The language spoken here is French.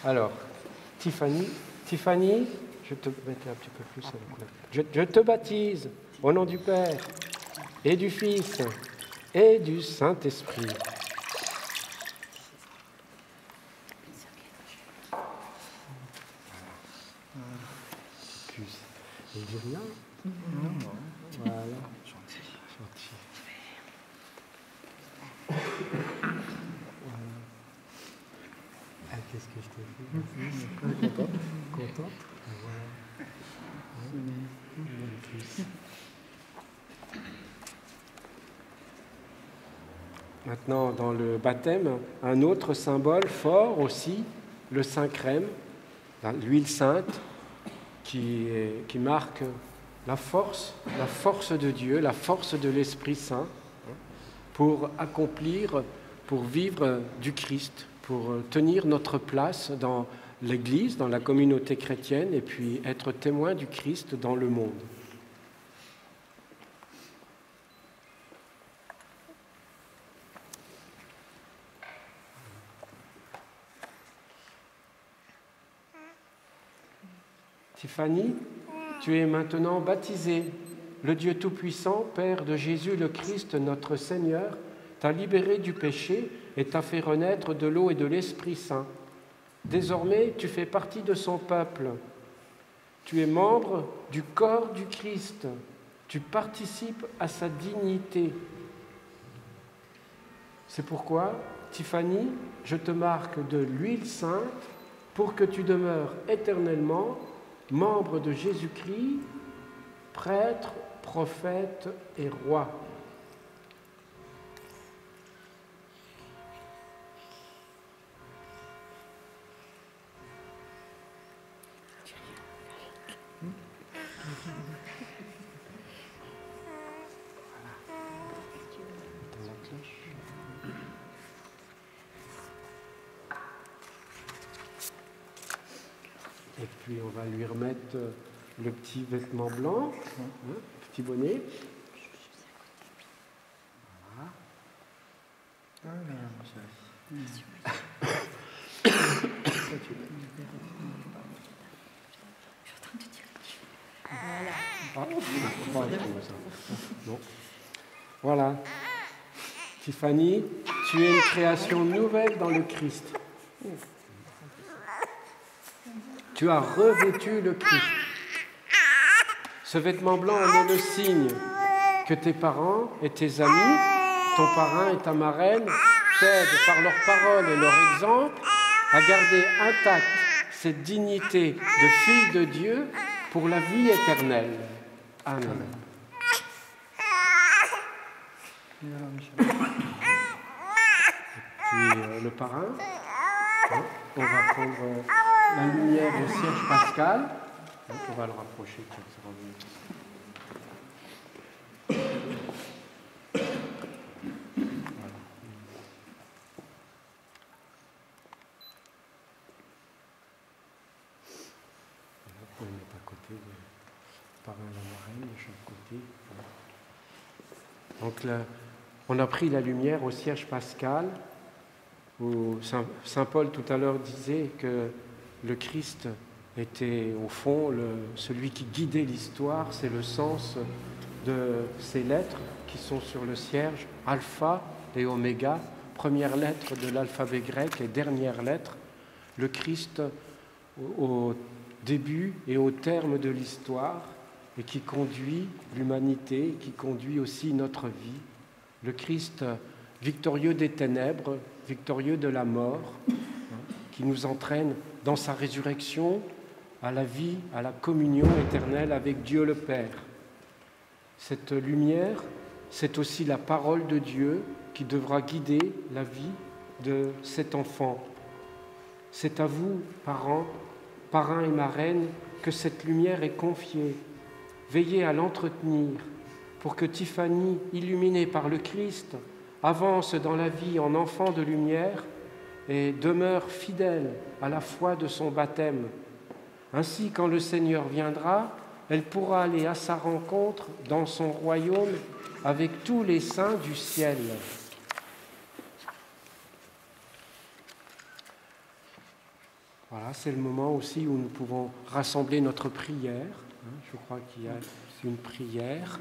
Alors, Tiffany, je te mettais un petit peu plus avec moi. Je te baptise au nom du Père et du Fils et du Saint-Esprit. Il dit rien. Voilà. Gentil. Voilà. Ah, qu'est-ce que je t'ai fait? Contente. Voilà. Maintenant, dans le baptême, un autre symbole fort aussi, le Saint-Crème, l'huile sainte, qui marque la force de Dieu, la force de l'Esprit Saint, pour accomplir, pour vivre du Christ, pour tenir notre place dans l'Église, dans la communauté chrétienne, et puis être témoin du Christ dans le monde. Tiffany, tu es maintenant baptisée. Le Dieu Tout-Puissant, Père de Jésus le Christ, notre Seigneur, t'a libéré du péché et t'a fait renaître de l'eau et de l'Esprit Saint. Désormais, tu fais partie de son peuple. Tu es membre du corps du Christ. Tu participes à sa dignité. C'est pourquoi, Tiffany, je te marque de l'huile sainte pour que tu demeures éternellement membre de Jésus-Christ, prêtre, prophète et roi. Et puis on va lui remettre le petit vêtement blanc, petit bonnet. Voilà. Tiffany, tu es une création nouvelle dans le Christ. Tu as revêtu le Christ. Ce vêtement blanc en est le signe que tes parents et tes amis, ton parrain et ta marraine, t'aident par leurs paroles et leur exemple à garder intacte cette dignité de fille de Dieu pour la vie éternelle. Amen. Et puis le parrain, on va prendre la lumière du cierge pascal. On va le rapprocher. Voilà. On le met à côté, le parrain et la marraine de chaque côté. Voilà. Donc là, on a pris la lumière au cierge pascal, où Saint Paul tout à l'heure disait que le Christ était au fond celui qui guidait l'histoire. C'est le sens de ces lettres qui sont sur le cierge, alpha et oméga, première lettre de l'alphabet grec et dernière lettre. Le Christ au début et au terme de l'histoire, et qui conduit l'humanité, qui conduit aussi notre vie. Le Christ victorieux des ténèbres, victorieux de la mort, qui nous entraîne dans sa résurrection à la vie, à la communion éternelle avec Dieu le Père. Cette lumière, c'est aussi la parole de Dieu qui devra guider la vie de cet enfant. C'est à vous, parents, parrains et marraines, que cette lumière est confiée. Veillez à l'entretenir pour que Tiffany, illuminée par le Christ, avance dans la vie en enfant de lumière et demeure fidèle à la foi de son baptême. Ainsi, quand le Seigneur viendra, elle pourra aller à sa rencontre dans son royaume avec tous les saints du ciel. Voilà, c'est le moment aussi où nous pouvons rassembler notre prière. Je crois qu'il y a une prière.